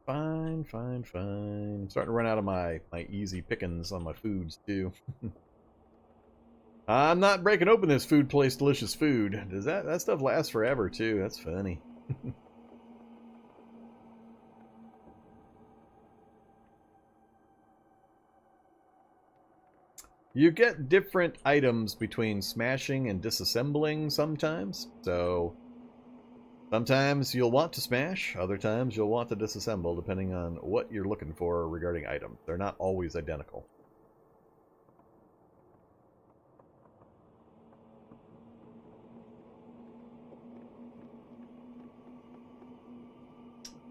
Fine, fine, fine. I'm starting to run out of my easy pickings on my foods, too. I'm not breaking open this food place, delicious food. Does that stuff last forever, too? That's funny. You get different items between smashing and disassembling sometimes. So sometimes you'll want to smash, other times you'll want to disassemble, depending on what you're looking for regarding items. They're not always identical.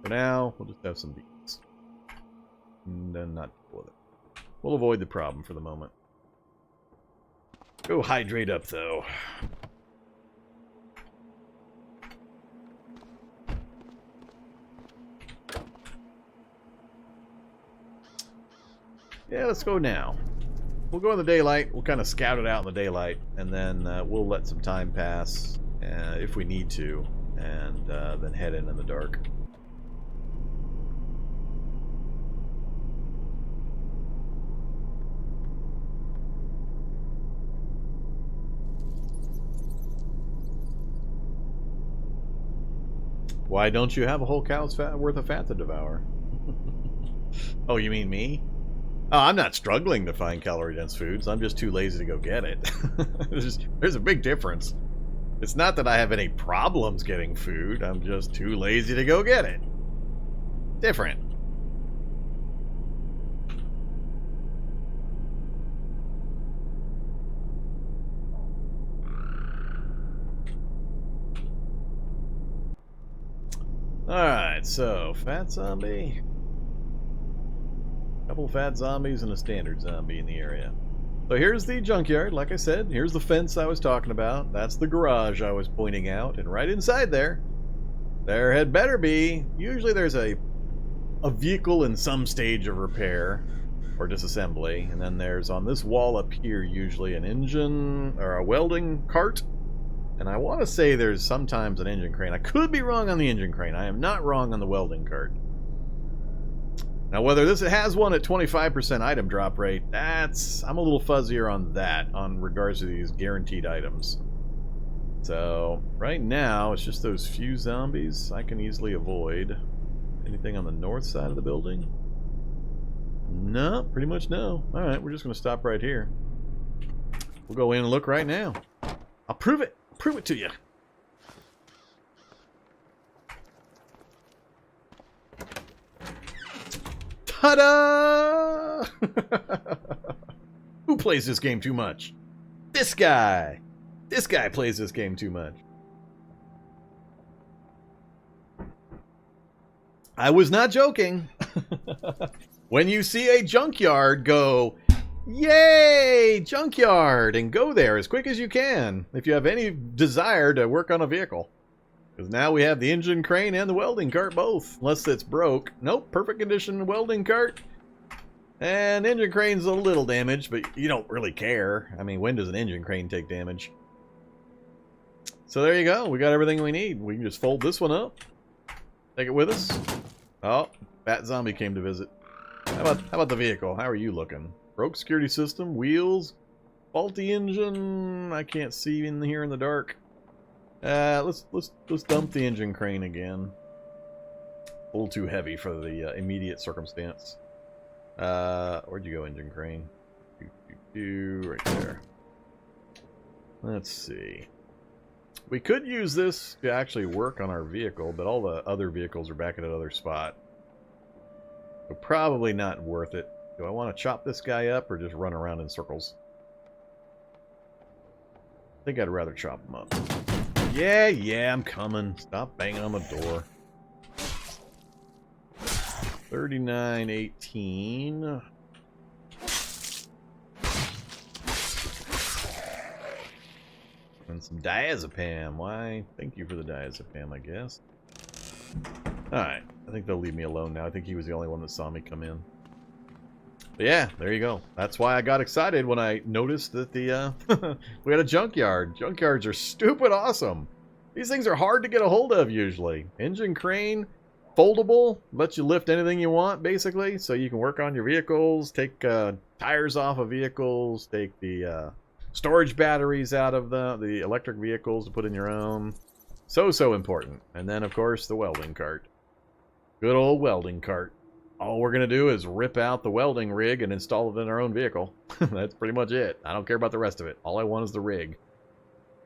For now, we'll just have some beets. And then not deal with it. We'll avoid the problem for the moment. Go hydrate up, though. Yeah, let's go now. We'll go in the daylight. We'll kind of scout it out in the daylight, and then we'll let some time pass if we need to, and then head in the dark. Why don't you have a whole cow's worth of fat to devour? Oh, you mean me? Oh, I'm not struggling to find calorie-dense foods. I'm just too lazy to go get it. There's a big difference. It's not that I have any problems getting food. I'm just too lazy to go get it. Different. Alright, so, fat zombie. Couple fat zombies and a standard zombie in the area. So here's the junkyard, like I said. Here's the fence I was talking about. That's the garage I was pointing out. And right inside there had better be, usually there's a vehicle in some stage of repair or disassembly. And then there's, on this wall up here, usually an engine or a welding cart. And I want to say there's sometimes an engine crane. I could be wrong on the engine crane. I am not wrong on the welding cart. Now, whether this has one at 25% item drop rate, I'm a little fuzzier on that, on regards to these guaranteed items. So, right now, it's just those few zombies I can easily avoid. Anything on the north side of the building? No, pretty much no. Alright, we're just going to stop right here. We'll go in and look right now. I'll prove it. Prove it to you. Ta-da! Who plays this game too much? This guy. This guy plays this game too much. I was not joking. When you see a junkyard, go, yay, junkyard, and go there as quick as you can if you have any desire to work on a vehicle. Because now we have the engine crane and the welding cart both, unless it's broke. Nope, perfect condition welding cart. And engine crane's a little damaged, but you don't really care. I mean, when does an engine crane take damage? So there you go, we got everything we need. We can just fold this one up, take it with us. Oh, Fat Zombie came to visit. How about the vehicle? How are you looking? Broke security system, wheels, faulty engine. I can't see in here in the dark. Let's dump the engine crane again. A little too heavy for the immediate circumstance. Where'd you go, engine crane? Right there. Let's see. We could use this to actually work on our vehicle, but all the other vehicles are back at another spot. So probably not worth it. Do I want to chop this guy up or just run around in circles? I think I'd rather chop him up. Yeah, I'm coming. Stop banging on the door. 3918. And some diazepam. Why? Thank you for the diazepam, I guess. Alright. I think they'll leave me alone now. I think he was the only one that saw me come in. But yeah, there you go. That's why I got excited when I noticed that the we had a junkyard. Junkyards are stupid awesome. These things are hard to get a hold of usually. Engine crane, foldable, lets you lift anything you want, basically. So you can work on your vehicles, take tires off of vehicles, take the storage batteries out of the electric vehicles to put in your own. So important. And then, of course, the welding cart. Good old welding cart. All we're going to do is rip out the welding rig and install it in our own vehicle. That's pretty much it. I don't care about the rest of it. All I want is the rig.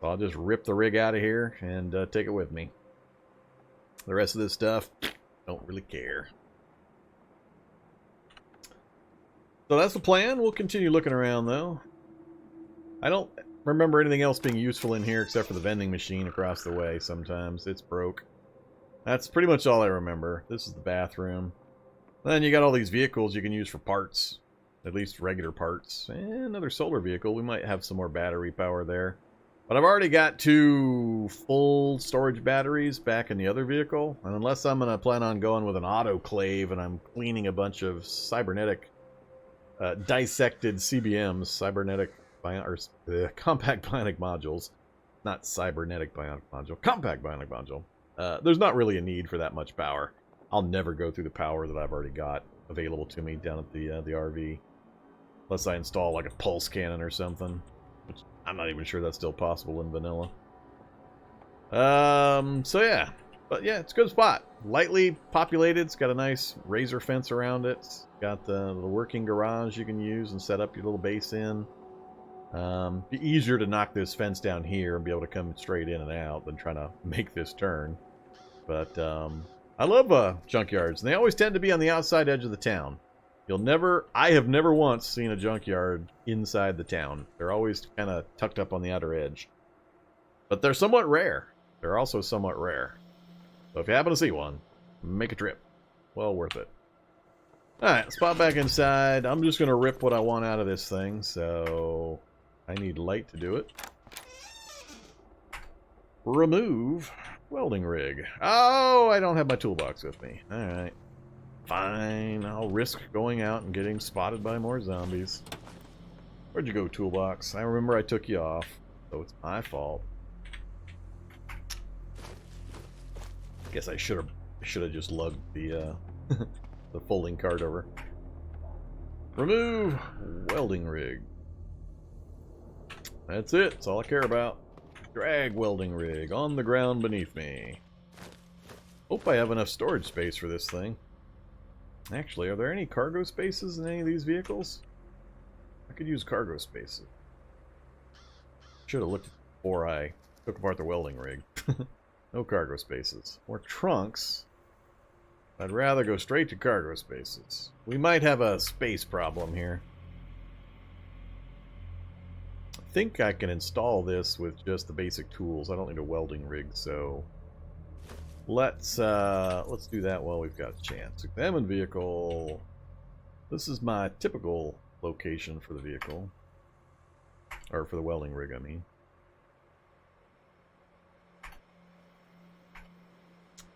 So I'll just rip the rig out of here and take it with me. The rest of this stuff, don't really care. So that's the plan. We'll continue looking around, though. I don't remember anything else being useful in here except for the vending machine across the way sometimes. It's broke. That's pretty much all I remember. This is the bathroom. Then you got all these vehicles you can use for parts. At least regular parts. And another solar vehicle. We might have some more battery power there. But I've already got 2 full storage batteries back in the other vehicle. And unless I'm going to plan on going with an autoclave and I'm cleaning a bunch of cybernetic dissected CBMs, compact bionic modules. Not cybernetic bionic module. Compact bionic module. There's not really a need for that much power. I'll never go through the power that I've already got available to me down at the RV. Unless I install like a pulse cannon or something. Which I'm not even sure that's still possible in vanilla. So yeah. But yeah, it's a good spot. Lightly populated. It's got a nice razor fence around it. It's got the working garage you can use and set up your little base in. Be easier to knock this fence down here and be able to come straight in and out than trying to make this turn. But I love junkyards, and they always tend to be on the outside edge of the town. I have never once seen a junkyard inside the town. They're always kind of tucked up on the outer edge. But they're somewhat rare. They're also somewhat rare. So if you happen to see one, make a trip. Well worth it. Alright, let's pop back inside. I'm just going to rip what I want out of this thing, so I need light to do it. Remove welding rig. Oh, I don't have my toolbox with me. Alright. Fine, I'll risk going out and getting spotted by more zombies. Where'd you go, toolbox? I remember I took you off, so it's my fault. Guess I should have just lugged the the folding cart over. Remove welding rig. That's it. That's all I care about. Drag welding rig on the ground beneath me. Hope I have enough storage space for this thing. Actually, are there any cargo spaces in any of these vehicles? I could use cargo spaces. Should have looked before I took apart the welding rig. No cargo spaces. Or trunks. I'd rather go straight to cargo spaces. We might have a space problem here. I think I can install this with just the basic tools. I don't need a welding rig, so let's do that while we've got a chance. Examine vehicle. This is my typical location for the vehicle. Or for the welding rig, I mean.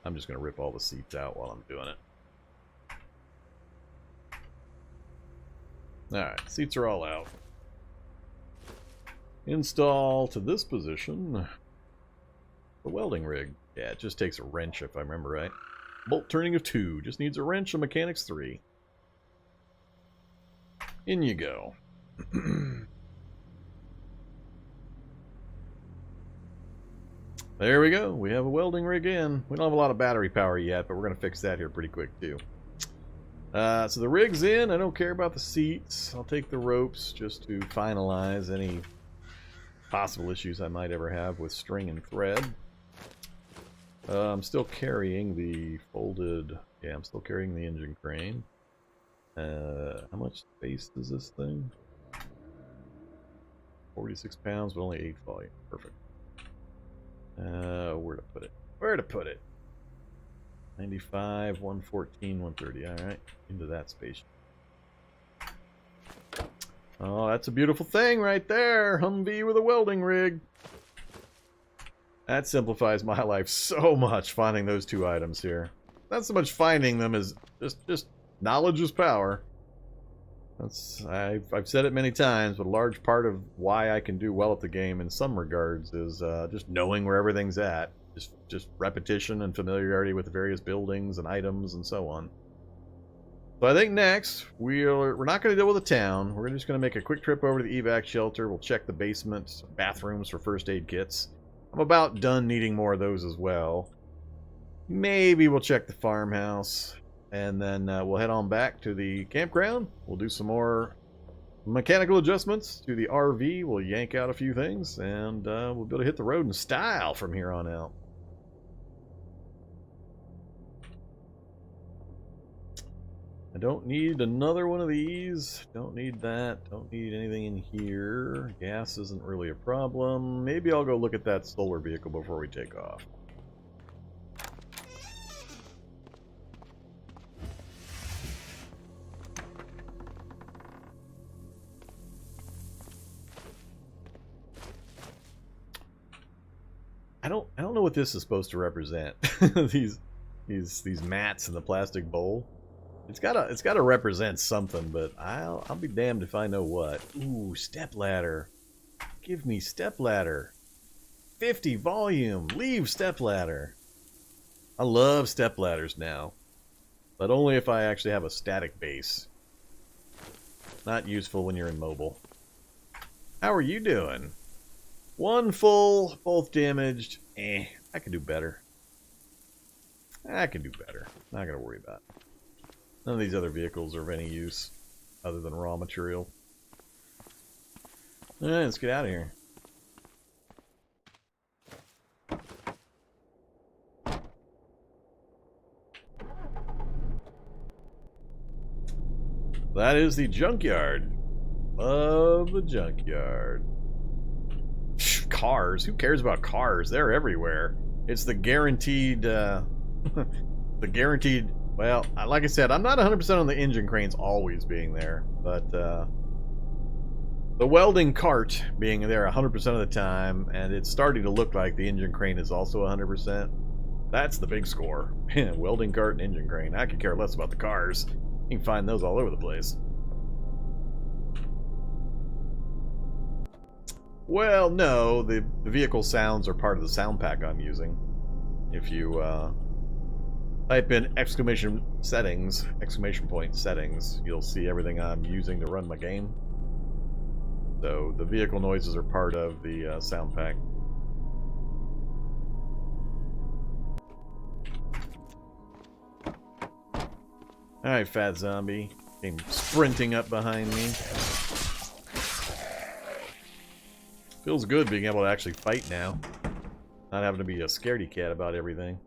I'm just going to rip all the seats out while I'm doing it. Alright, seats are all out. Install to this position the welding rig. Yeah, it just takes a wrench if I remember right. Bolt turning of 2. Just needs a wrench of mechanics 3. In you go. There we go. We have a welding rig in. We don't have a lot of battery power yet, but we're going to fix that here pretty quick too. So the rig's in. I don't care about the seats. I'll take the ropes just to finalize any possible issues I might ever have with string and thread. I'm still carrying the folded... Yeah, I'm still carrying the engine crane. How much space does this thing? 46 pounds, but only 8 volume. Perfect. Where to put it? Where to put it? 95, 114, 130. Alright, into that space. Oh, that's a beautiful thing right there. Humvee with a welding rig. That simplifies my life so much, finding those 2 items here. Not so much finding them as just knowledge is power. I've said it many times, but a large part of why I can do well at the game in some regards is just knowing where everything's at. Just repetition and familiarity with the various buildings and items and so on. So I think next, we're not going to deal with the town. We're just going to make a quick trip over to the evac shelter. We'll check the basement, bathrooms for first aid kits. I'm about done needing more of those as well. Maybe we'll check the farmhouse. And then we'll head on back to the campground. We'll do some more mechanical adjustments to the RV. We'll yank out a few things. And we'll be able to hit the road in style from here on out. I don't need another one of these. Don't need that. Don't need anything in here. Gas isn't really a problem. Maybe I'll go look at that solar vehicle before we take off. I don't know what this is supposed to represent. these mats in the plastic bowl. It's gotta represent something, but I'll be damned if I know what. Ooh, stepladder. Give me stepladder. 50 volume. Leave stepladder. I love stepladders now, but only if I actually have a static base. Not useful when you're in mobile. How are you doing? One full, both damaged. I can do better. I can do better. Not gonna worry about it. None of these other vehicles are of any use other than raw material. Alright, let's get out of here. That is the junkyard. Love the junkyard. Cars? Who cares about cars? They're everywhere. It's the guaranteed, the guaranteed... Well, like I said, I'm not 100% on the engine cranes always being there, but the welding cart being there 100% of the time, and it's starting to look like the engine crane is also 100%. That's the big score. Welding cart and engine crane. I could care less about the cars. You can find those all over the place. Well, no, the vehicle sounds are part of the sound pack I'm using. If you type in exclamation point settings, you'll see everything I'm using to run my game. So the vehicle noises are part of the sound pack. Alright, fat zombie. Came sprinting up behind me. Feels good being able to actually fight now. Not having to be a scaredy cat about everything.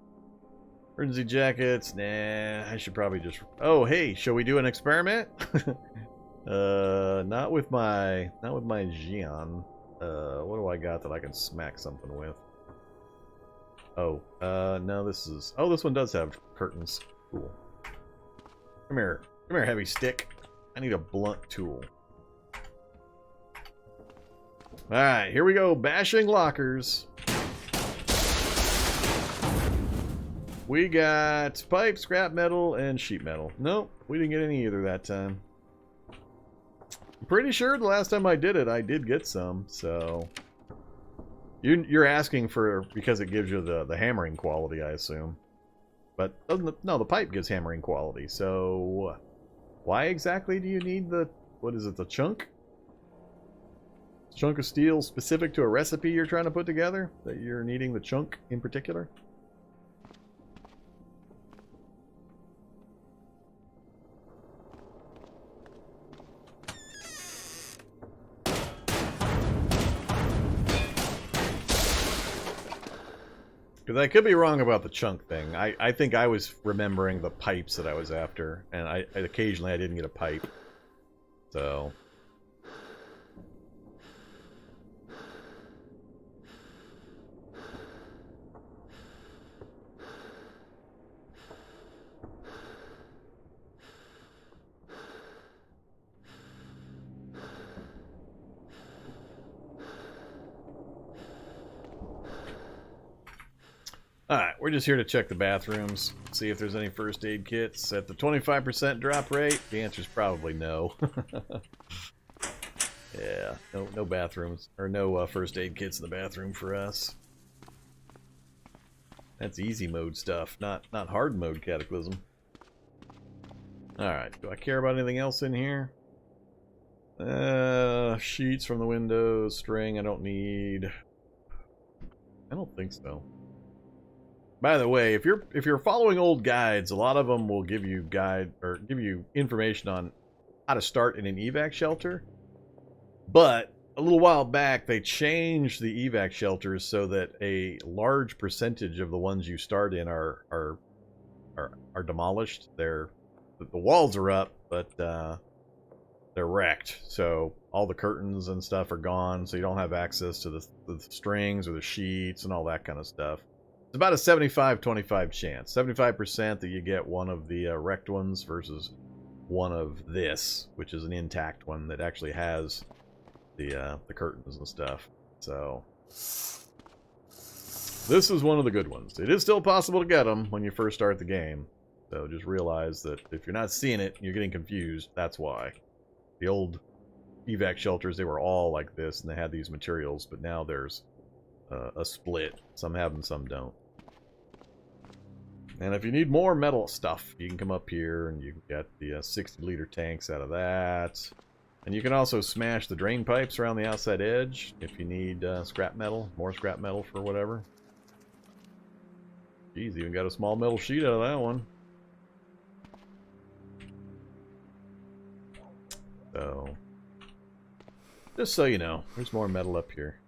Emergency jackets, nah, I should probably just... Oh, hey, shall we do an experiment? Not with my Xian. What do I got that I can smack something with? Oh, no, this is... Oh, this one does have curtains. Cool. Come here, heavy stick. I need a blunt tool. Alright, here we go, bashing lockers. We got pipe, scrap metal, and sheet metal. Nope, we didn't get any either that time. I'm pretty sure the last time I did it, I did get some, so... You're asking for, because it gives you the hammering quality, I assume. But, no, the pipe gives hammering quality, so... Why exactly do you need the... What is it, the chunk? Chunk of steel specific to a recipe you're trying to put together? That you're needing the chunk in particular? Because I could be wrong about the chunk thing. I think I was remembering the pipes that I was after, and occasionally I didn't get a pipe. So... Alright, we're just here to check the bathrooms, see if there's any first aid kits. At the 25% drop rate, the answer's probably no. Yeah, no bathrooms, or no first aid kits in the bathroom for us. That's easy mode stuff, not hard mode Cataclysm. Alright, do I care about anything else in here? Sheets from the windows, string I don't need. I don't think so. By the way, if you're following old guides, a lot of them will give you information on how to start in an evac shelter. But a little while back, they changed the evac shelters so that a large percentage of the ones you start in are demolished. The walls are up, but they're wrecked. So all the curtains and stuff are gone, so you don't have access to the strings or the sheets and all that kind of stuff. It's about a 75-25 chance. 75% that you get one of the wrecked ones versus one of this, which is an intact one that actually has the curtains and stuff. So this is one of the good ones. It is still possible to get them when you first start the game. So just realize that if you're not seeing it and you're getting confused, that's why. The old evac shelters, they were all like this and they had these materials, but now there's a split. Some have them, some don't. And if you need more metal stuff, you can come up here and you can get the 60-liter tanks out of that. And you can also smash the drain pipes around the outside edge if you need scrap metal, more scrap metal for whatever. Geez, even got a small metal sheet out of that one. So, just so you know, there's more metal up here.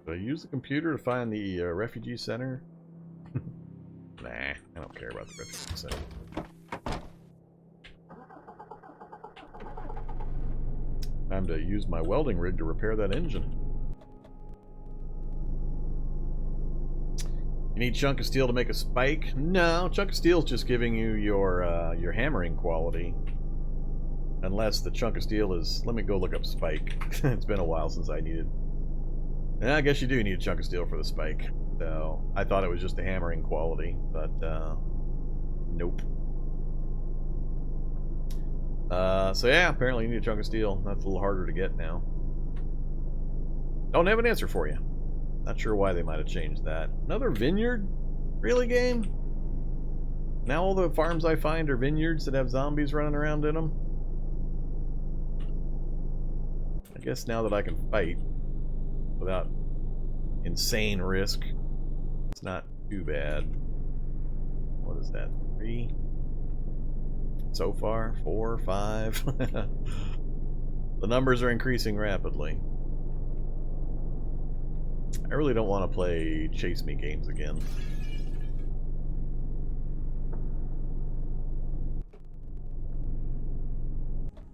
Do I use the computer to find the refugee center? Nah, I don't care about the refugee center. Time to use my welding rig to repair that engine. You need chunk of steel to make a spike? No, chunk of steel is just giving you your hammering quality. Unless the chunk of steel is... Let me go look up spike. It's been a while since I needed... I guess you do need a chunk of steel for the spike. So, I thought it was just the hammering quality, but, nope. So yeah, apparently you need a chunk of steel. That's a little harder to get now. Don't have an answer for you. Not sure why they might have changed that. Another vineyard? Really, game? Now all the farms I find are vineyards that have zombies running around in them? I guess now that I can fight without insane risk, it's not too bad. What is that? 3? So far? 4, 5? The numbers are increasing rapidly. I really don't want to play chase me games again.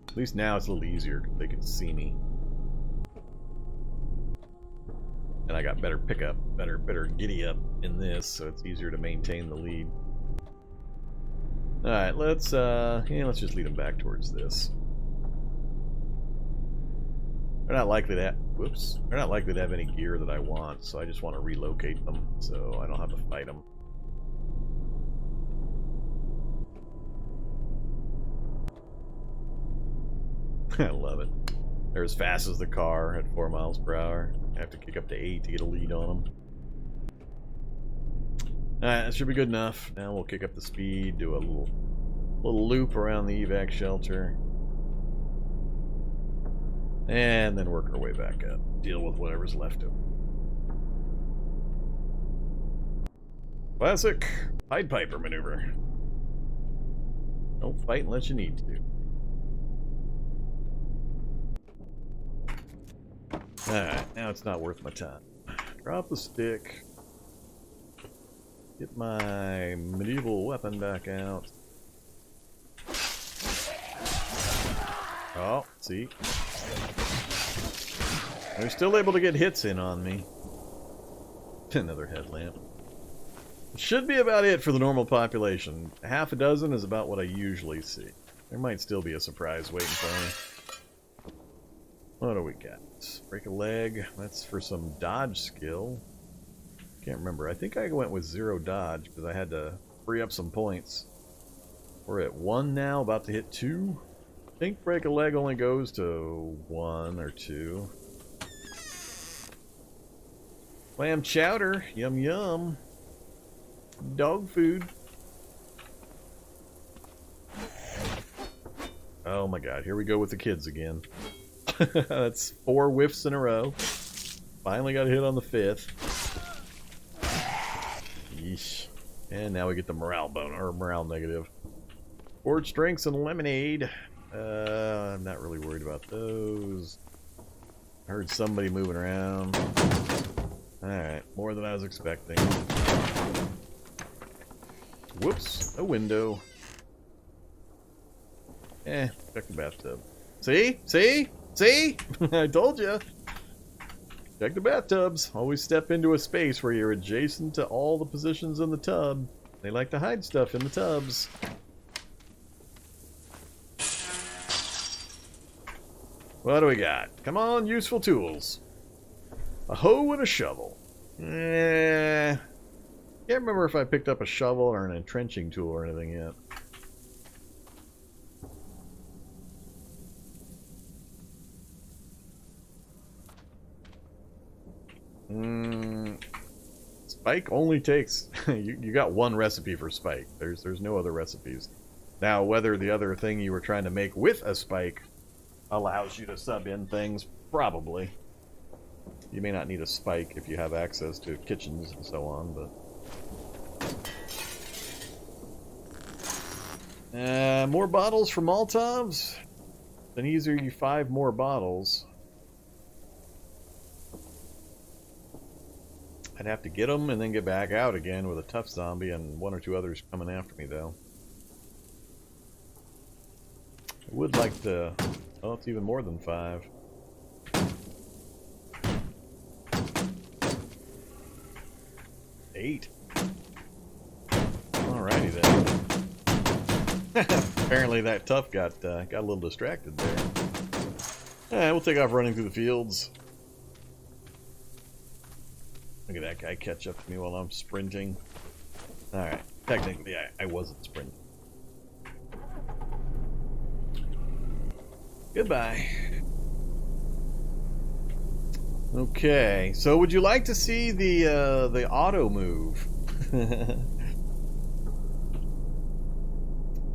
At least now it's a little easier because they can see me. And I got better pickup, better giddy up in this, so it's easier to maintain the lead. Alright, let's just lead them back towards this. They're not likely to have, whoops, they're not likely to have any gear that I want, so I just want to relocate them so I don't have to fight them. I love it. They're as fast as the car at 4 miles per hour. I have to kick up to 8 to get a lead on them. Alright, that should be good enough. Now we'll kick up the speed, do a little loop around the evac shelter. And then work our way back up. Deal with whatever's left of it. Classic Pied Piper maneuver. Don't fight unless you need to. Alright, now it's not worth my time. Drop the stick. Get my medieval weapon back out. Oh, see? They're still able to get hits in on me. Another headlamp. Should be about it for the normal population. Half a dozen is about what I usually see. There might still be a surprise waiting for me. What do we got? Break a leg. That's for some dodge skill. Can't remember. I think I went with 0 dodge because I had to free up some points. We're at 1 now, about to hit 2. think break a leg only goes to 1 or 2. Clam chowder, yum yum. Dog food. Oh my god, here we go with the kids again. That's 4 whiffs in a row. Finally got a hit on the 5th. Yeesh. And now we get the morale bonus, or morale negative. Forged drinks and lemonade. I'm not really worried about those. I heard somebody moving around. Alright, more than I was expecting. Whoops, a window. Check the bathtub. See? See? See? I told you. Check the bathtubs. Always step into a space where you're adjacent to all the positions in the tub. They like to hide stuff in the tubs. What do we got? Come on, useful tools. A hoe and a shovel. Can't remember if I picked up a shovel or an entrenching tool or anything yet. Spike only takes... you got 1 recipe for spike. There's no other recipes. Now, whether the other thing you were trying to make with a spike allows you to sub in things, probably. You may not need a spike if you have access to kitchens and so on, but... more bottles for Molotovs? Then easier you 5 more bottles. I'd have to get them and then get back out again with a tough zombie and 1 or 2 others coming after me, though. I would like to... Oh, it's even more than 5. Eight. Alrighty then. Apparently that tough got a little distracted there. Alright, we'll take off running through the fields. Look at that guy catch up to me while I'm sprinting. Alright, technically I wasn't sprinting. Goodbye. Okay, so would you like to see the auto move?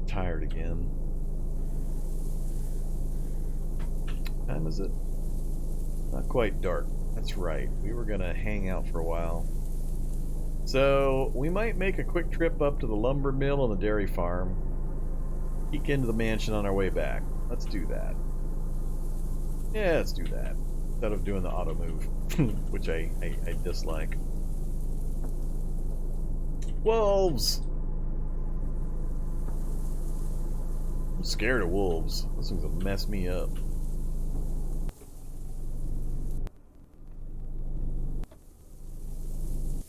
Tired again. What time is it? Not quite dark. That's right. We were gonna hang out for a while. So we might make a quick trip up to the lumber mill and the dairy farm. Peek into the mansion on our way back. Let's do that. Yeah, let's do that. Instead of doing the auto move, which I dislike. Wolves! I'm scared of wolves. Those things will mess me up.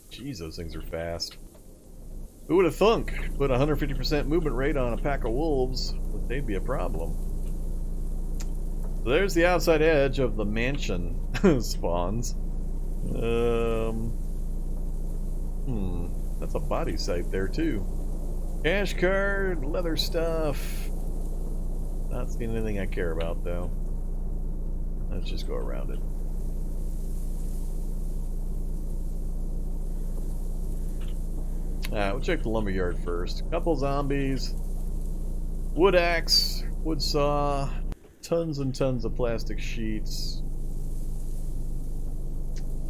Jeez, those things are fast. Who would have thunk? Put 150% movement rate on a pack of wolves, but they'd be a problem. So there's the outside edge of the mansion spawns. That's a body site there too. Cash card, leather stuff. Not seeing anything I care about though. Let's just go around it. Alright, we'll check the lumberyard first. Couple zombies. Wood axe, wood saw. Tons and tons of plastic sheets.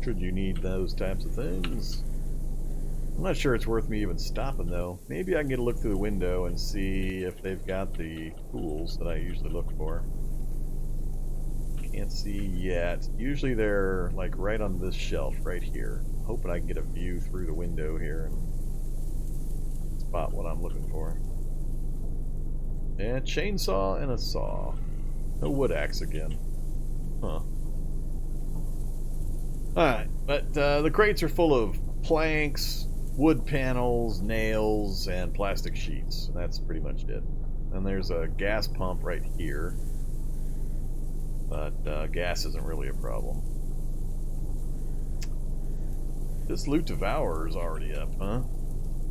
Should you need those types of things? I'm not sure it's worth me even stopping though. Maybe I can get a look through the window and see if they've got the tools that I usually look for. Can't see yet. Usually they're like right on this shelf right here. Hoping I can get a view through the window here and spot what I'm looking for. And chainsaw and a saw. No wood axe again. Huh. Alright, but the crates are full of planks, wood panels, nails, and plastic sheets. That's pretty much it. And there's a gas pump right here. But gas isn't really a problem. This Loot Devourer is already up, huh?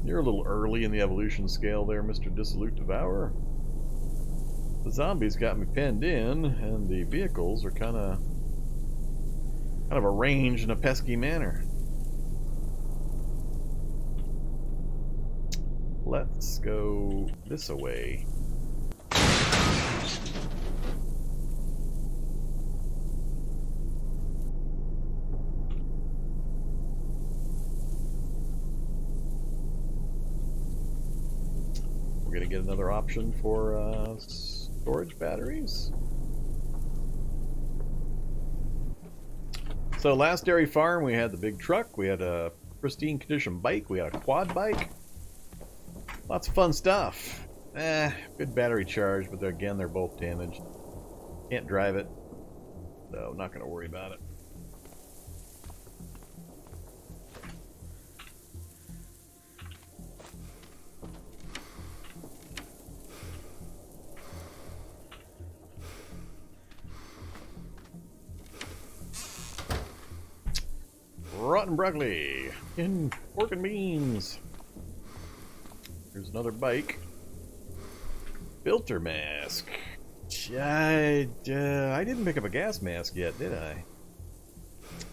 You're a little early in the evolution scale there, Mr. Dissolute Devourer. The zombies got me penned in, and the vehicles are kind of arranged in a pesky manner. Let's go this way. We're gonna get another option for storage batteries. So last dairy farm we had the big truck, we had a pristine condition bike, we had a quad bike. Lots of fun stuff. Good battery charge, but again they're both damaged. Can't drive it, so not gonna worry about it. Rotten broccoli and pork and beans. Here's another bike. Filter mask. I didn't pick up a gas mask yet, did I?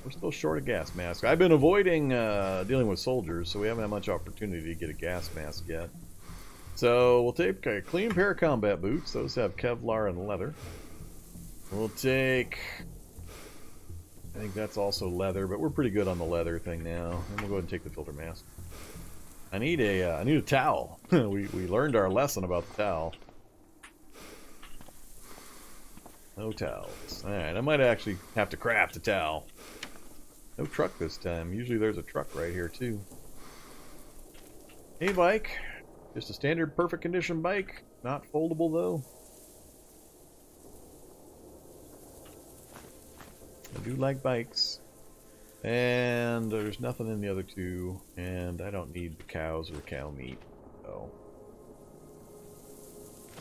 We're still short of gas mask. I've been avoiding dealing with soldiers, so we haven't had much opportunity to get a gas mask yet. So we'll take a clean pair of combat boots. Those have Kevlar and leather. We'll take... I think that's also leather, but we're pretty good on the leather thing now. And we'll go ahead and take the filter mask. I need a towel. we learned our lesson about the towel. No towels. Alright, I might actually have to craft a towel. No truck this time. Usually there's a truck right here too. Hey bike. Just a standard perfect condition bike. Not foldable though. I do like bikes. And there's nothing in the other two, and I don't need the cows or the cow meat, so.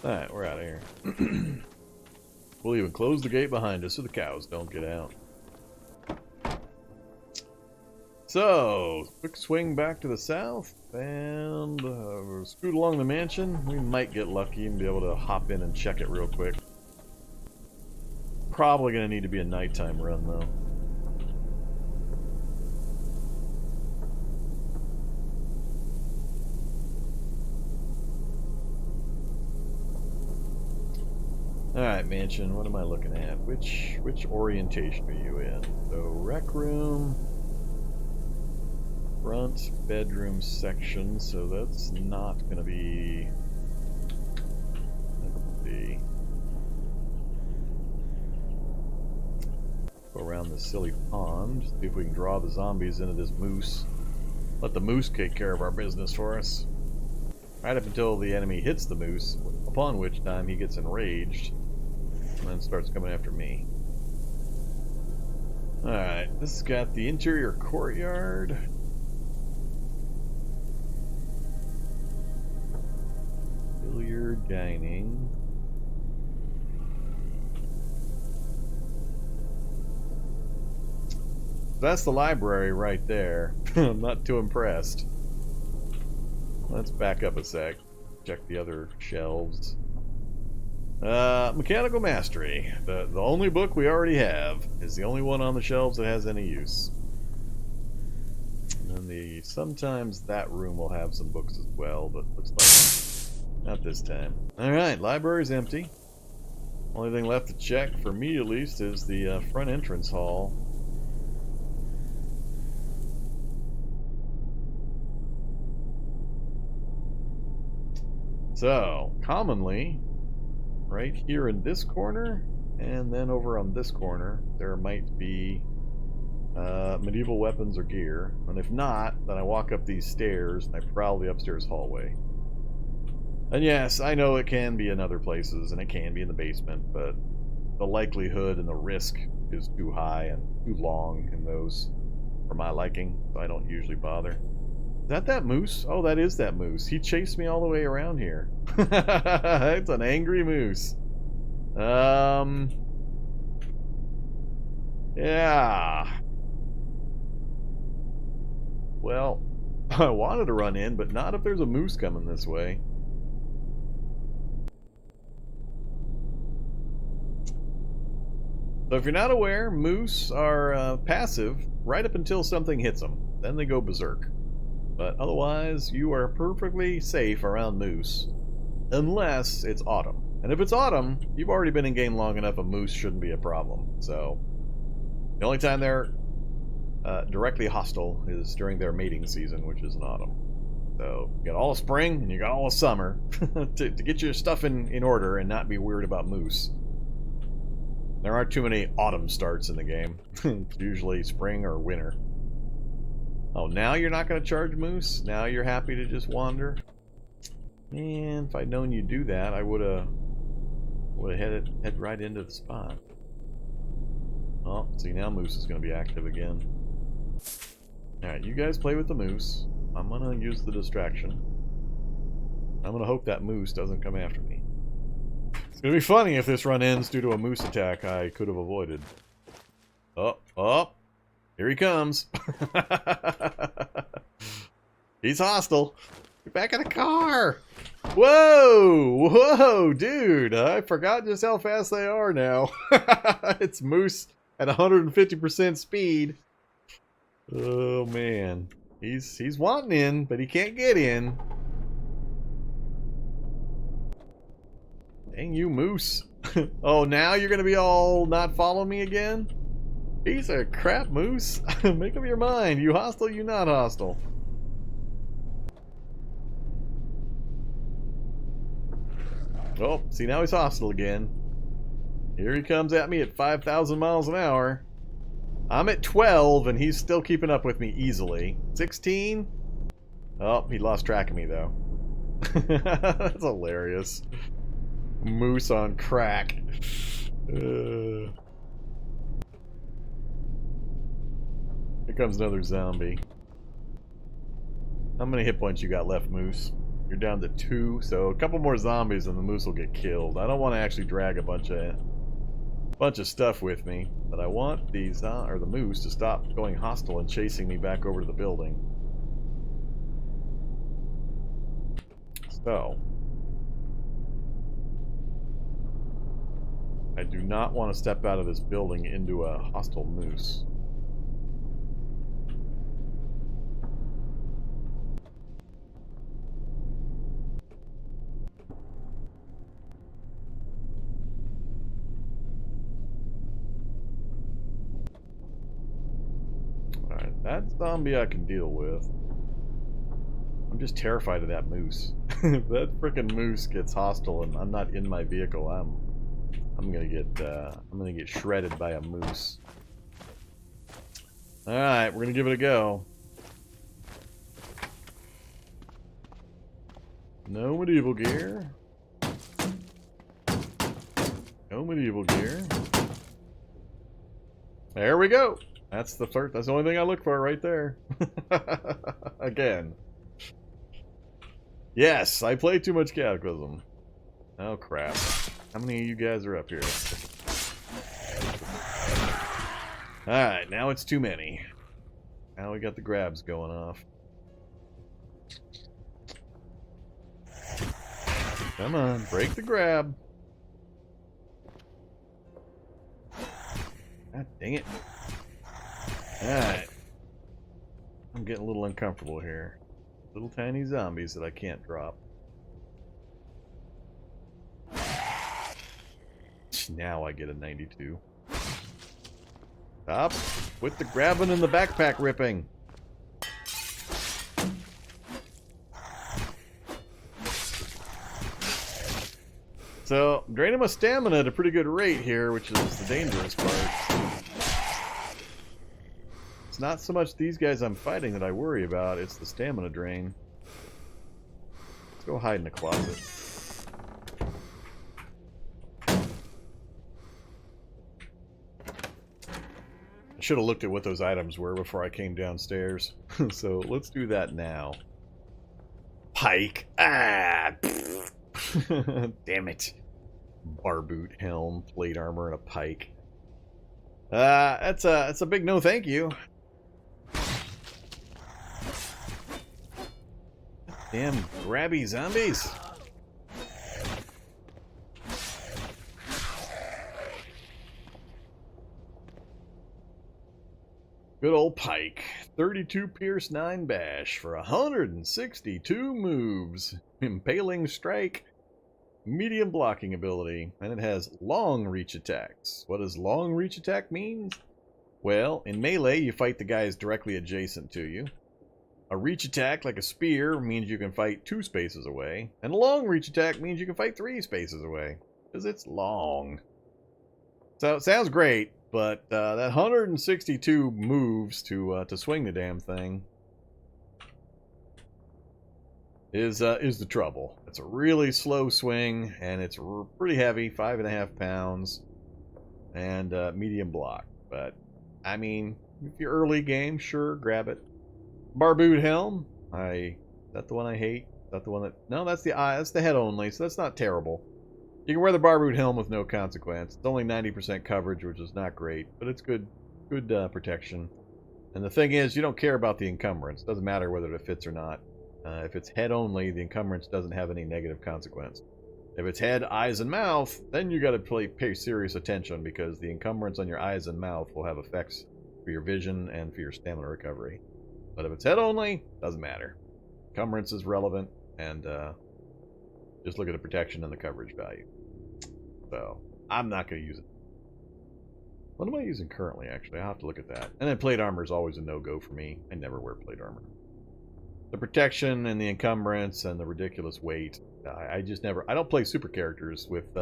Alright, we're out of here. We'll even close the gate behind us so the cows don't get out. So, quick swing back to the south, and scoot along the mansion. We might get lucky and be able to hop in and check it real quick. Probably going to need to be a nighttime run, though. Alright, mansion, what am I looking at? Which orientation are you in? So, rec room, front bedroom section, so that's not going to be... Let's see. Go around this silly pond, see if we can draw the zombies into this moose. Let the moose take care of our business for us. Right up until the enemy hits the moose, upon which time he gets enraged and then starts coming after me. Alright, this has got the interior courtyard. Billiard, dining. That's the library right there. I'm not too impressed. Let's back up a sec. Check the other shelves. Mechanical Mastery. The only book we already have is the only one on the shelves that has any use. And then sometimes that room will have some books as well, but looks like not this time. Alright, library's empty. Only thing left to check, for me at least, is the front entrance hall. So, commonly, right here in this corner, and then over on this corner, there might be medieval weapons or gear. And if not, then I walk up these stairs, and I prowl the upstairs hallway. And yes, I know it can be in other places, and it can be in the basement, but the likelihood and the risk is too high and too long in those for my liking, so I don't usually bother. Is that moose? Oh, that is that moose. He chased me all the way around here. It's an angry moose. Yeah. Well, I wanted to run in, but not if there's a moose coming this way. So if you're not aware, moose are passive right up until something hits them. Then they go berserk. But otherwise, you are perfectly safe around moose. Unless it's autumn. And if it's autumn, you've already been in game long enough, a moose shouldn't be a problem. So, the only time they're directly hostile is during their mating season, which is in autumn. So, you got all of spring and you got all of summer to get your stuff in order and not be worried about moose. There aren't too many autumn starts in the game. It's usually spring or winter. Oh, now you're not going to charge moose? Now you're happy to just wander? Man, if I'd known you'd do that, I would have head right into the spot. Oh, see, now moose is going to be active again. Alright, you guys play with the moose. I'm going to use the distraction. I'm going to hope that moose doesn't come after me. It's going to be funny if this run ends due to a moose attack I could have avoided. Oh, here he comes. He's hostile. Get back in the car. Whoa, dude. I forgot just how fast they are now. It's moose at 150% speed. Oh, man. He's wanting in, but he can't get in. Dang you, moose. Oh, now you're going to be all not following me again? Piece of crap, moose. Make up your mind. You hostile, you not hostile. Oh, see, now he's hostile again. Here he comes at me at 5,000 miles an hour. I'm at 12, and he's still keeping up with me easily. 16? Oh, he lost track of me, though. That's hilarious. Moose on crack. Here comes another zombie. How many hit points you got left, moose? You're down to 2, so a couple more zombies and the moose will get killed. I don't want to actually drag a bunch of stuff with me, but I want the moose to stop going hostile and chasing me back over to the building. So, I do not want to step out of this building into a hostile moose. That zombie I can deal with. I'm just terrified of that moose. If that frickin' moose gets hostile and I'm not in my vehicle, I'm gonna get shredded by a moose. Alright, we're gonna give it a go. No medieval gear. No medieval gear. There we go. That's the first. That's the only thing I look for right there. Again. Yes, I play too much Cataclysm. Oh crap! How many of you guys are up here? All right, now it's too many. Now we got the grabs going off. Come on, break the grab. God dang it. Alright. I'm getting a little uncomfortable here. Little tiny zombies that I can't drop. Now I get a 92. Stop with the grabbing and the backpack ripping. So, I'm draining my stamina at a pretty good rate here, which is the dangerous part. It's not so much these guys I'm fighting that I worry about, it's the stamina drain. Let's go hide in the closet. I should have looked at what those items were before I came downstairs. So let's do that now. Pike. Ah! Damn it. Bar boot, helm, plate armor, and a pike. That's a big no thank you. Damn grabby zombies. good old pike. 32 pierce, 9 bash for 162 moves. Impaling strike, medium blocking ability, and it has long reach attacks. What does long reach attack mean? Well, in melee, you fight the guys directly adjacent to you. A reach attack, like a spear, means you can fight 2 spaces away. And a long reach attack means you can fight 3 spaces away. Because it's long. So, it sounds great, but that 162 moves to swing the damn thing is the trouble. It's a really slow swing, and it's pretty heavy, 5.5 pounds, and medium block. But, I mean, if you're early game, sure, grab it. Barboot helm. Is that the one I hate? Is that the one that... No, that's the eye. That's the head only, so that's not terrible. You can wear the barboot helm with no consequence. It's only 90% coverage, which is not great, but it's good protection. And the thing is, you don't care about the encumbrance. It doesn't matter whether it fits or not. If it's head only, the encumbrance doesn't have any negative consequence. If it's head, eyes, and mouth, then you got to pay serious attention, because the encumbrance on your eyes and mouth will have effects for your vision and for your stamina recovery. But if it's head only, doesn't matter. Encumbrance is relevant, and just look at the protection and the coverage value. So, I'm not going to use it. What am I using currently, actually? I'll have to look at that. And then plate armor is always a no-go for me. I never wear plate armor. The protection and the encumbrance and the ridiculous weight. I just never... I don't play super characters with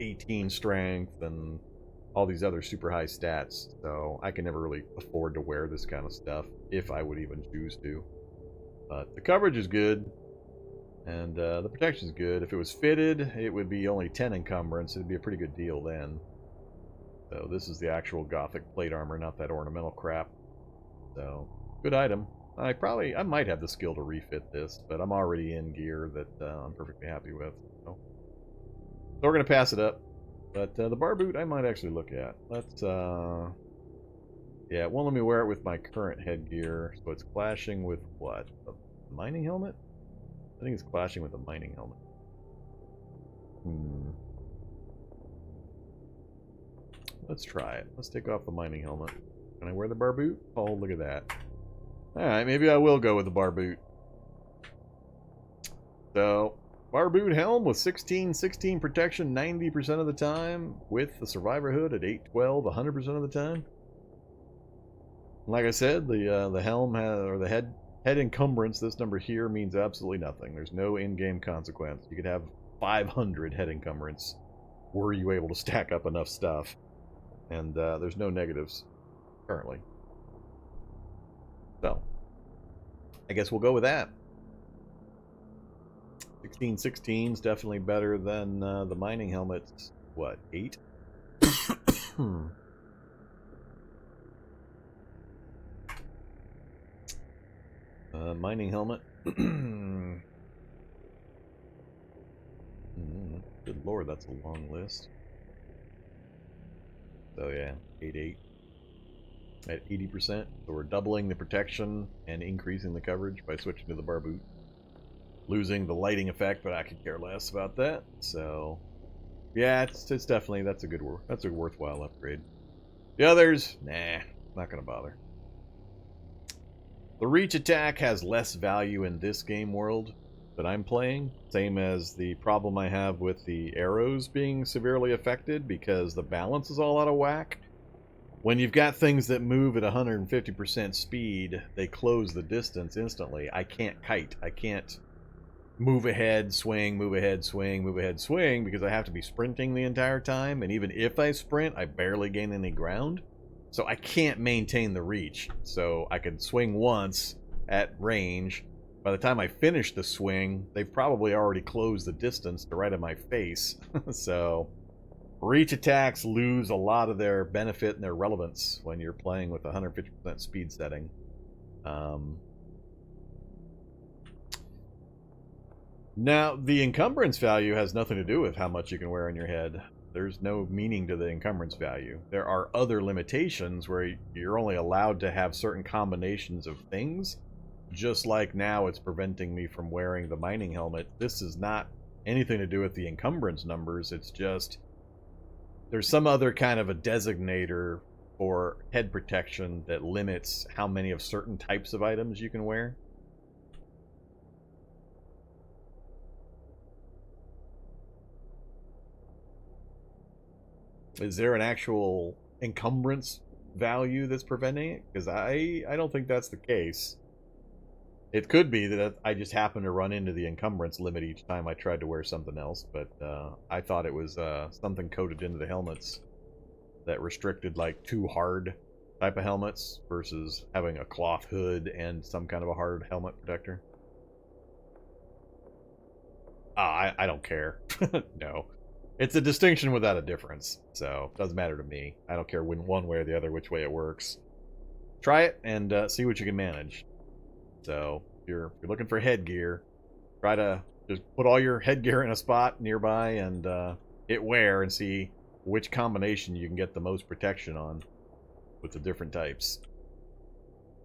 18 strength and all these other super high stats. So I can never really afford to wear this kind of stuff, if I would even choose to. But the coverage is good. And the protection is good. If it was fitted, it would be only 10 encumbrance. It'd be a pretty good deal then. So this is the actual Gothic plate armor, not that ornamental crap. So, good item. I might have the skill to refit this, but I'm already in gear that I'm perfectly happy with. So we're going to pass it up. But the bar boot I might actually look at. Let's, yeah, it won't let me wear it with my current headgear. So it's clashing with what? The mining helmet? I think it's clashing with the mining helmet. Let's try it. Let's take off the mining helmet. Can I wear the bar boot? Oh, look at that. Alright, maybe I will go with the bar boot. So, bar boot helm with 16 protection 90% of the time, with the survivor hood at 812 100% of the time. Like I said, the helm or the head encumbrance, this number here, means absolutely nothing. There's no in-game consequence. You could have 500 head encumbrance were you able to stack up enough stuff. And there's no negatives currently. So, I guess we'll go with that. 16 is definitely better than the mining helmet's, what, 8? Mining helmet. Good lord, that's a long list. So yeah, 8 at 80%. So we're doubling the protection and increasing the coverage by switching to the bar boot. Losing the lighting effect, but I could care less about that. So yeah, it's definitely that's a worthwhile upgrade. The others, nah, not gonna bother. The reach attack has less value in this game world that I'm playing, same as the problem I have with the arrows being severely affected because the balance is all out of whack. When you've got things that move at 150% speed, they close the distance instantly. I can't kite. I can't move ahead, swing, move ahead, swing, move ahead, swing, because I have to be sprinting the entire time, and even if I sprint, I barely gain any ground. So I can't maintain the reach. So I can swing once at range. By the time I finish the swing, they've probably already closed the distance to right in my face. So, reach attacks lose a lot of their benefit and their relevance when you're playing with 150% speed setting. Now, the encumbrance value has nothing to do with how much you can wear on your head. There's no meaning to the encumbrance value. There are other limitations where you're only allowed to have certain combinations of things. Just like now it's preventing me from wearing the mining helmet. This is not anything to do with the encumbrance numbers. It's just there's some other kind of a designator for head protection that limits how many of certain types of items you can wear. Is there an actual encumbrance value that's preventing it? Because I don't think that's the case. It could be that I just happened to run into the encumbrance limit each time I tried to wear something else, but I thought it was something coded into the helmets that restricted like too hard type of helmets versus having a cloth hood and some kind of a hard helmet protector. I don't care. No. It's a distinction without a difference, so it doesn't matter to me. I don't care one way or the other which way it works. Try it and see what you can manage. So, if you're looking for headgear, try to just put all your headgear in a spot nearby and hit wear and see which combination you can get the most protection on with the different types.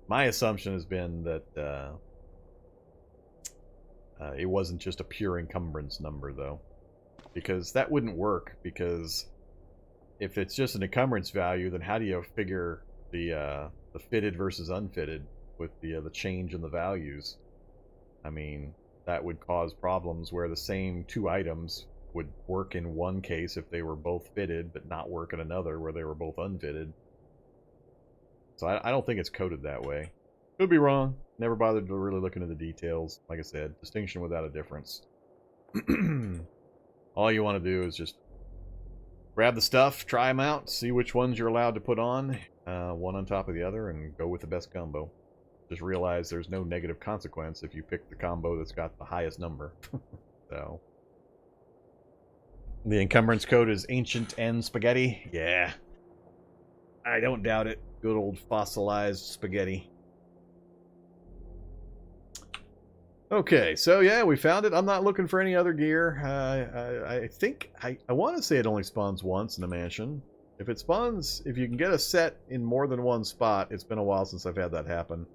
My assumption has been that it wasn't just a pure encumbrance number, though. Because that wouldn't work, because if it's just an encumbrance value, then how do you figure the fitted versus unfitted with the change in the values? I mean, that would cause problems where the same two items would work in one case if they were both fitted, but not work in another where they were both unfitted. So I don't think it's coded that way. Could be wrong. Never bothered to really look into the details. Like I said, distinction without a difference. All you want to do is just grab the stuff, try them out, see which ones you're allowed to put on, one on top of the other, and go with the best combo. Just realize there's no negative consequence if you pick the combo that's got the highest number. So, the encumbrance code is Ancient and Spaghetti. Yeah, I don't doubt it. Good old fossilized spaghetti. Okay, so yeah, we found it. I'm not looking for any other gear. I think, I want to say it only spawns once in a mansion. If it spawns, if you can get a set in more than one spot, it's been a while since I've had that happen.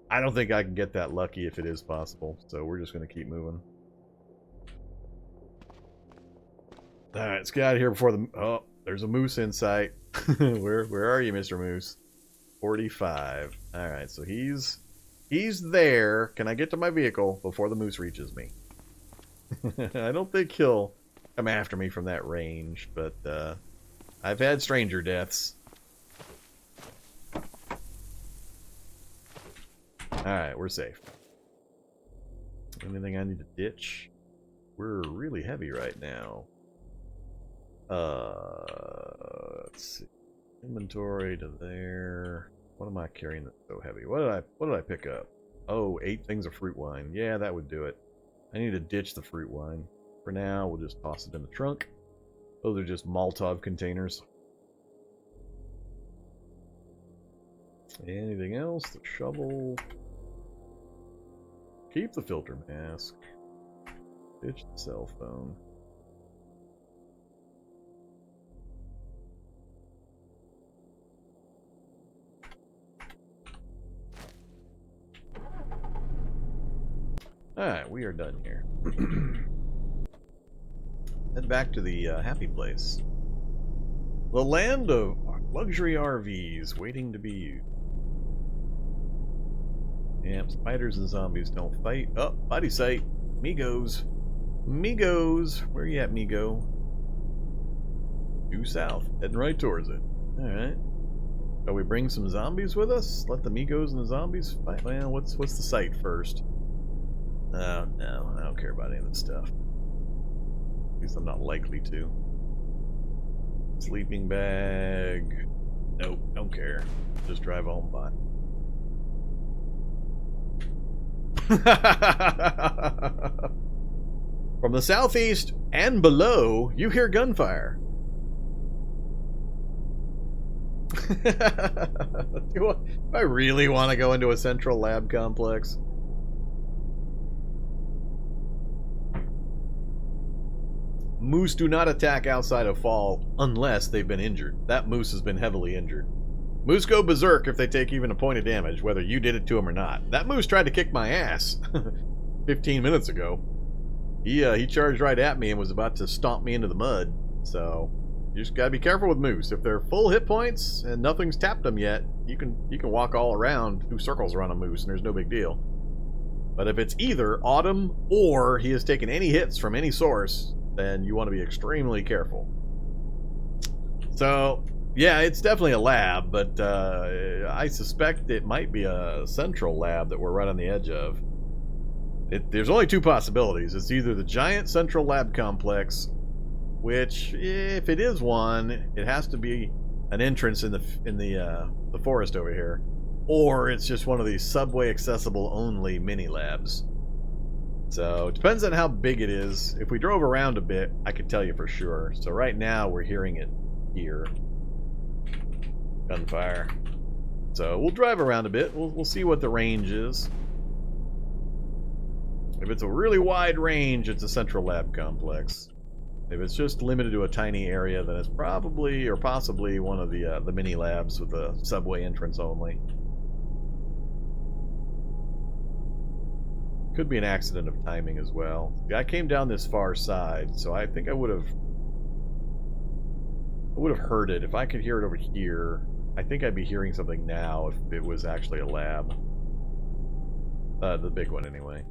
I don't think I can get that lucky if it is possible, so we're just going to keep moving. Alright, let's get out of here before the... Oh, there's a moose in sight. Where are you, Mr. Moose? 45. Alright, so he's there. Can I get to my vehicle before the moose reaches me? I don't think he'll come after me from that range, but I've had stranger deaths. Alright, we're safe. Anything I need to ditch? We're really heavy right now. Let's see. Inventory to there. What am I carrying that's so heavy? What did I pick up? Oh, 8 things of fruit wine. Yeah, that would do it. I need to ditch the fruit wine. For now, we'll just toss it in the trunk. Those are just Molotov containers. Anything else? The shovel. Keep the filter mask. Ditch the cell phone. Alright, we are done here. Head back to the happy place. The land of luxury RVs waiting to be used. Yep, spiders and zombies don't fight. Oh, body sight. Migos. Migos. Where you at, Migo? Due south. Heading right towards it. Alright. Shall we bring some zombies with us? Let the Migos and the zombies fight? Well, what's the sight first? Oh, no. I don't care about any of this stuff. At least I'm not likely to. Sleeping bag. Nope, don't care. Just drive home by. From the southeast and below, you hear gunfire. Do I really want to go into a central lab complex? Moose do not attack outside of fall unless they've been injured. That moose has been heavily injured. Moose go berserk if they take even a point of damage, whether you did it to him or not. That moose tried to kick my ass 15 minutes ago. He charged right at me and was about to stomp me into the mud. So, You just gotta be careful with moose. If they're full hit points and nothing's tapped them yet, you can walk all around, do circles around a moose, and there's no big deal. But if it's either autumn or he has taken any hits from any source, then you want to be extremely careful. So, yeah, it's definitely a lab, but I suspect it might be a central lab that we're right on the edge of. There's only two possibilities. It's either the giant central lab complex, which, if it is one, it has to be an entrance in the forest over here, or it's just one of these subway accessible only mini labs. So it depends on how big it is. If we drove around a bit, I could tell you for sure. So right now we're hearing it here. Gunfire. So we'll drive around a bit. We'll see what the range is. If it's a really wide range, it's a central lab complex. If it's just limited to a tiny area, then it's probably or possibly one of the mini labs with a subway entrance only. Could be an accident of timing as well. I came down this far side, so I think I would have heard it. If I could hear it over here, I think I'd be hearing something now if it was actually a lab. The big one anyway.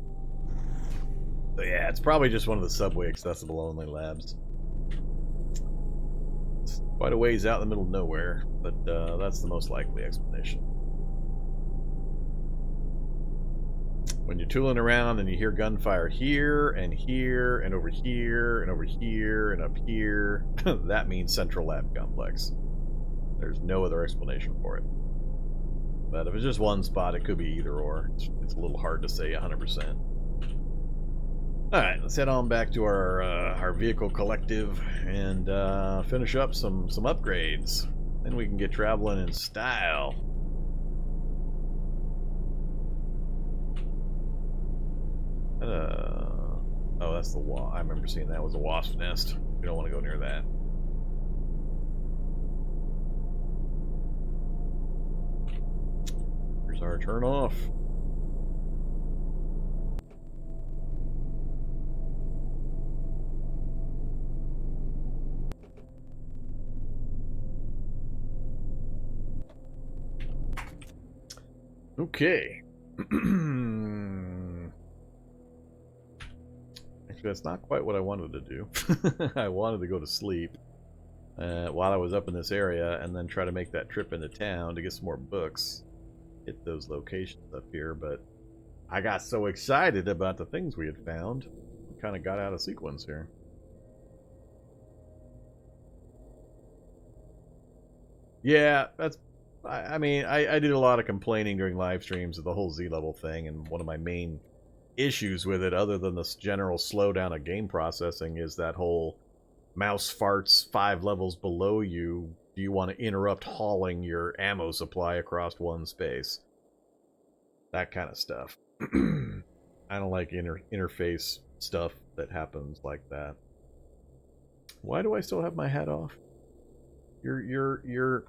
So yeah, it's probably just one of the subway accessible only labs. It's quite a ways out in the middle of nowhere, but that's the most likely explanation. When you're tooling around and you hear gunfire here and here and over here and over here and up here, that means central lab complex. There's no other explanation for it. But if it's just one spot, it could be either or. It's a little hard to say 100%. Alright, let's head on back to our vehicle collective and finish up some upgrades. Then we can get traveling in style. Oh, that's the wasp. I remember seeing that was a wasp nest. We don't want to go near that. Here's our turn off. Okay. Actually, that's not quite what I wanted to do. I wanted to go to sleep while I was up in this area and then try to make that trip into town to get some more books. Hit those locations up here, but I got so excited about the things we had found. We kind of got out of sequence here. Yeah, that's... I mean, I did a lot of complaining during live streams of the whole Z-level thing, and one of my main issues with it, other than this general slowdown of game processing, is that whole mouse farts 5 levels below you. Do you want to interrupt hauling your ammo supply across one space? That kind of stuff. I don't like interface stuff that happens like that. Why do I still have my hat off? Your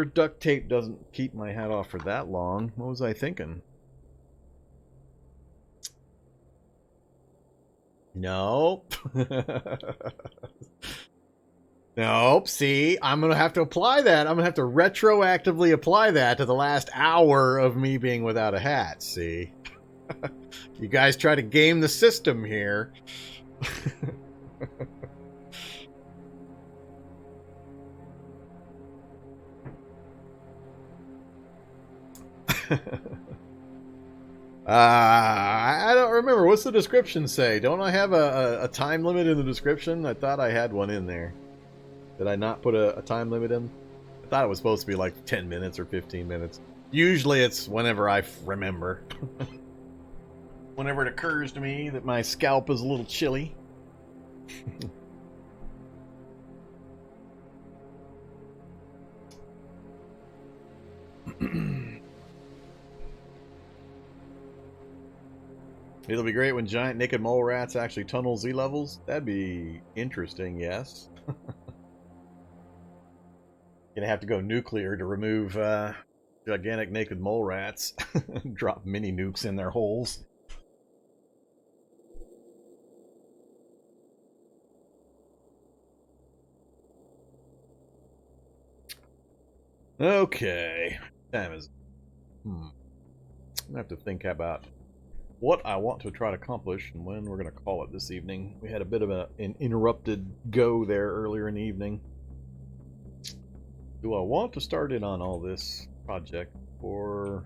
duct tape doesn't keep my hat off for that long. What was I thinking? Nope. Nope. See, I'm going to have to apply that. I'm going to have to retroactively apply that to the last hour of me being without a hat. See? You guys try to game the system here. I don't remember. What's the description say? Don't I have a time limit in the description? I thought I had one in there. Did I not put a time limit in? I thought it was supposed to be like 10 minutes or 15 minutes. Usually it's whenever I remember. Whenever it occurs to me that my scalp is a little chilly. It'll be great when giant naked mole rats actually tunnel Z levels. That'd be interesting, yes. Gonna have to go nuclear to remove gigantic naked mole rats. Drop mini nukes in their holes. Okay. Time is... I have to think about what I want to try to accomplish and when we're going to call it this evening. We had a bit of an interrupted go there earlier in the evening. Do I want to start in on all this project before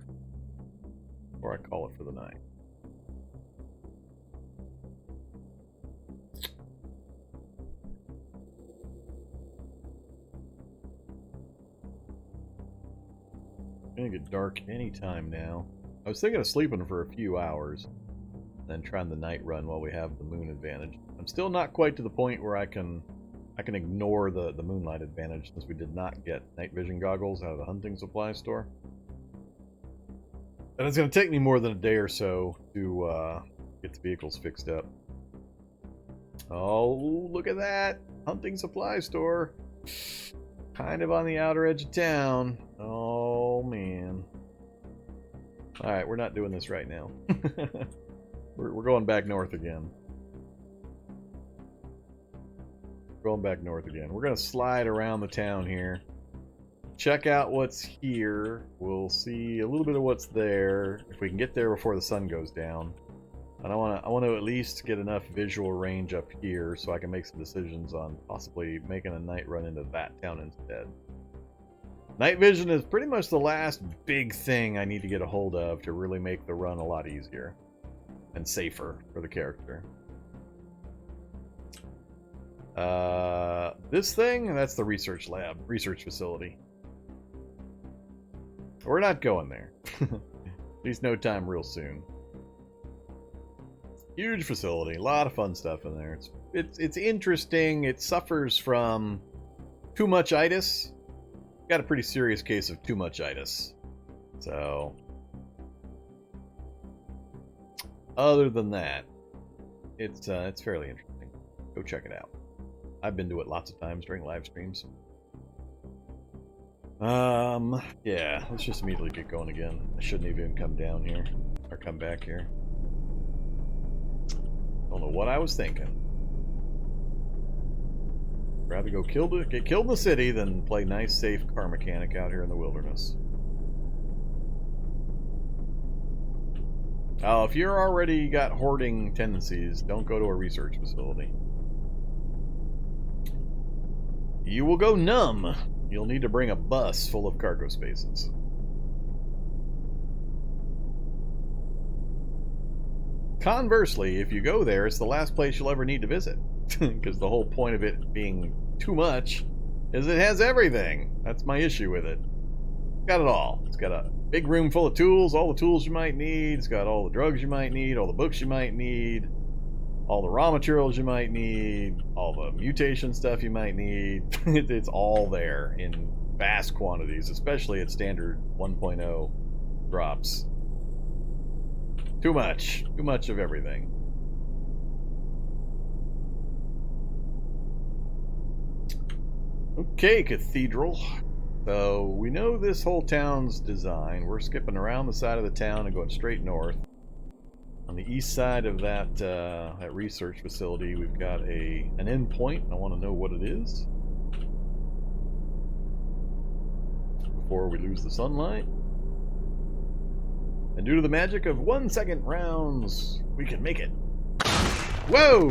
I call it for the night? It's going to get dark any time now. I was thinking of sleeping for a few hours, then trying the night run while we have the moon advantage. I'm still not quite to the point where I can ignore the moonlight advantage, since we did not get night vision goggles out of the hunting supply store. And it's going to take me more than a day or so to get the vehicles fixed up. Oh, look at that! Hunting supply store. Kind of on the outer edge of town. Oh, man. Alright, we're not doing this right now. We're going back north again. Going back north again. We're going to slide around the town here. Check out what's here. We'll see a little bit of what's there. If we can get there before the sun goes down. And I want to at least get enough visual range up here so I can make some decisions on possibly making a night run into that town instead. Night vision is pretty much the last big thing I need to get a hold of to really make the run a lot easier and safer for the character. This thing, that's the research lab, research facility. We're not going there. At least no time real soon. Huge facility, a lot of fun stuff in there. It's interesting. It suffers from too much itis. Got a pretty serious case of too much itis. So, other than that, it's fairly interesting. Go check it out. I've been to it lots of times during live streams. Yeah, let's just immediately get going again. I shouldn't even come down here or come back here. Don't know what I was thinking. Rather go get killed in the city than play nice, safe car mechanic out here in the wilderness. Oh, if you're already got hoarding tendencies, don't go to a research facility. You will go numb. You'll need to bring a bus full of cargo spaces. Conversely, if you go there, it's the last place you'll ever need to visit. Because the whole point of it being too much is it has everything. That's my issue with it. It's got it all. It's got a big room full of tools, all the tools you might need. It's got all the drugs you might need, all the books you might need, all the raw materials you might need, all the mutation stuff you might need. It's all there in vast quantities, especially at standard 1.0 drops. Too much of everything. Okay, Cathedral. So we know this whole town's design. We're skipping around the side of the town and going straight north. On the east side of that research facility, we've got an endpoint. I want to know what it is before we lose the sunlight. And due to the magic of 1 second rounds, we can make it. Whoa!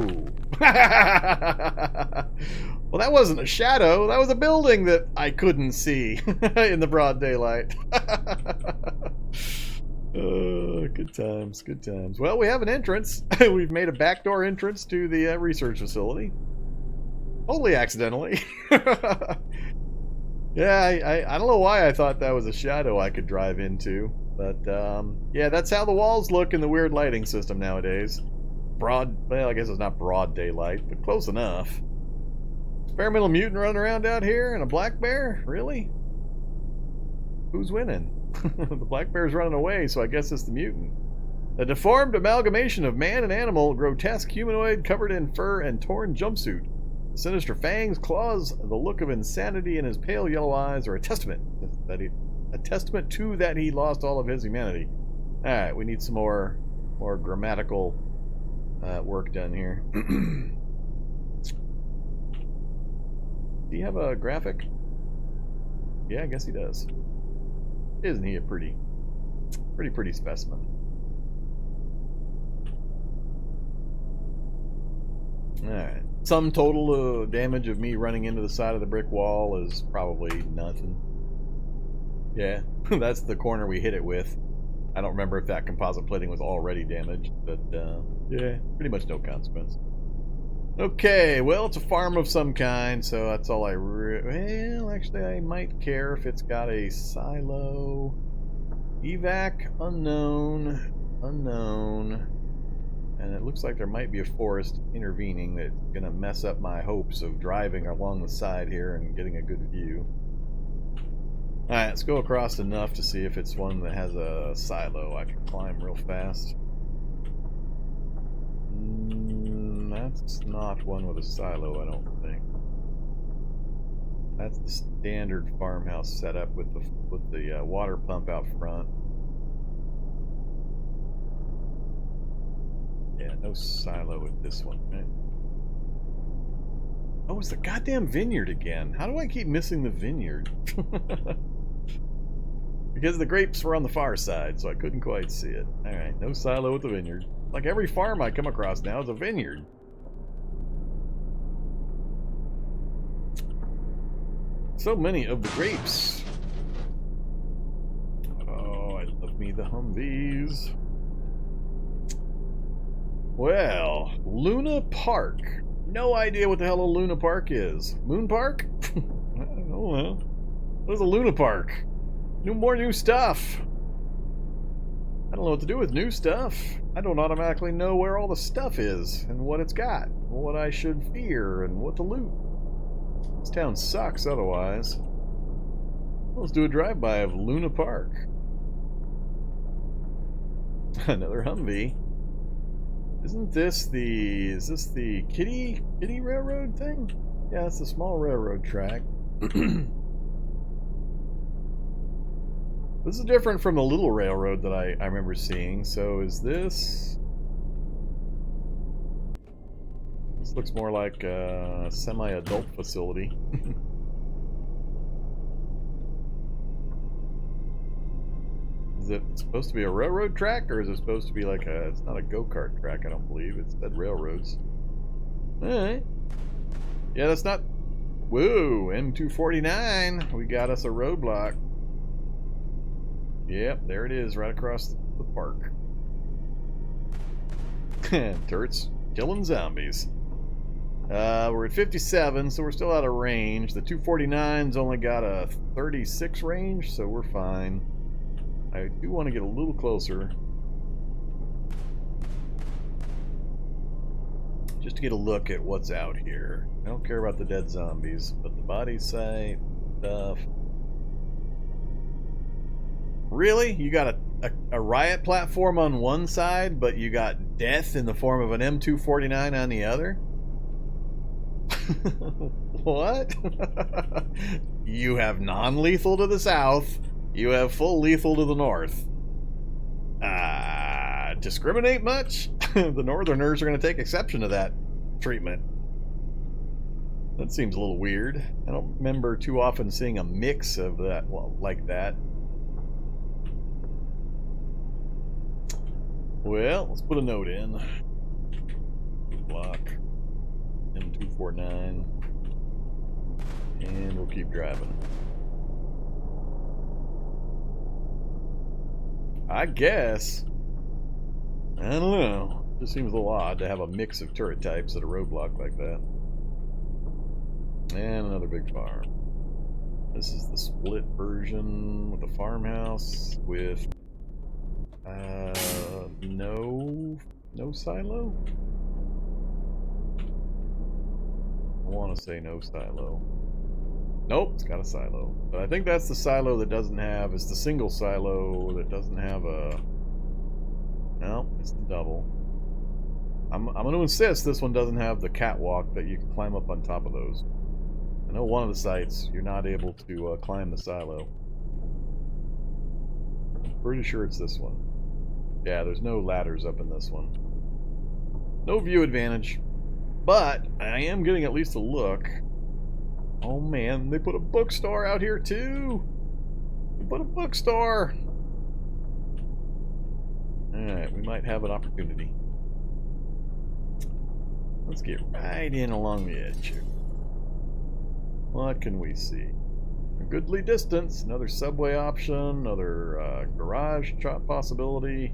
Well, that wasn't a shadow. That was a building that I couldn't see in the broad daylight. Good times, good times. Well, we have an entrance. We've made a backdoor entrance to the research facility. Totally accidentally. Yeah, I don't know why I thought that was a shadow I could drive into. But, yeah, that's how the walls look in the weird lighting system nowadays. Well, I guess it's not broad daylight, but close enough. Experimental mutant running around out here and a black bear? Really? Who's winning? The black bear's running away, so I guess it's the mutant. A deformed amalgamation of man and animal, grotesque humanoid covered in fur and torn jumpsuit. The sinister fangs, claws, the look of insanity in his pale yellow eyes are a testament to that he lost all of his humanity. Alright, we need some more grammatical work done here. Do you have a graphic? Yeah, I guess he does. Isn't he a pretty specimen? Alright. Sum total damage of me running into the side of the brick wall is probably nothing. Yeah, that's the corner we hit it with. I don't remember if that composite plating was already damaged, but yeah, pretty much no consequence. Okay, well, it's a farm of some kind, so that's all I well, actually, I might care if it's got a silo. Evac, unknown, unknown. And it looks like there might be a forest intervening that's going to mess up my hopes of driving along the side here and getting a good view. Alright, let's go across enough to see if it's one that has a silo I can climb real fast. That's not one with a silo, I don't think. That's the standard farmhouse setup with the water pump out front. Yeah, no silo with this one, right? Oh, it's the goddamn vineyard again. How do I keep missing the vineyard? Because the grapes were on the far side, so I couldn't quite see it. Alright, no silo with the vineyard. Like every farm I come across now is a vineyard. So many of the grapes. Oh, I love me the Humvees. Well, Luna Park. No idea what the hell a Luna Park is. Moon Park? I don't know. What is a Luna Park? More new stuff. I don't know what to do with new stuff. I don't automatically know where all the stuff is and what it's got, what I should fear, and what to loot. This town sucks otherwise. Let's do a drive-by of Luna Park. Another Humvee. Isn't this the... is this the Kitty Railroad thing? Yeah, it's a small railroad track. This is different from the little railroad that I remember seeing. So is this... This looks more like a semi-adult facility. Is it supposed to be a railroad track, or is it supposed to be like a... It's not a go-kart track, I don't believe. It said railroads. Alright. Yeah, that's not... Whoa, M249. We got us a roadblock. Yep, there it is, right across the park. Turrets killing zombies. We're at 57, so we're still out of range. The 249's only got a 36 range, so we're fine. I do want to get a little closer. Just to get a look at what's out here. I don't care about the dead zombies, but the body site stuff. Really? You got a riot platform on one side, but you got death in the form of an M249 on the other? What? You have non-lethal to the south, you have full lethal to the north. Discriminate much? The northerners are going to take exception to that treatment. That seems a little weird. I don't remember too often seeing a mix of that, well, like that. Well, let's put a note in. Block M249. And we'll keep driving. I guess. I don't know. It just seems a little odd to have a mix of turret types at a roadblock like that. And another big farm. This is the split version with the farmhouse with no silo? I want to say no silo. Nope, it's got a silo. But I think that's the silo that doesn't have, it's the single silo that doesn't have a... No, it's the double. I'm going to insist this one doesn't have the catwalk that you can climb up on top of those. I know one of the sites you're not able to climb the silo. I'm pretty sure it's this one. Yeah, there's no ladders up in this one. No view advantage. But I am getting at least a look. Oh man, they put a bookstore out here too. They put a bookstore. Alright, we might have an opportunity. Let's get right in along the edge here. What can we see? A goodly distance, another subway option, another garage possibility.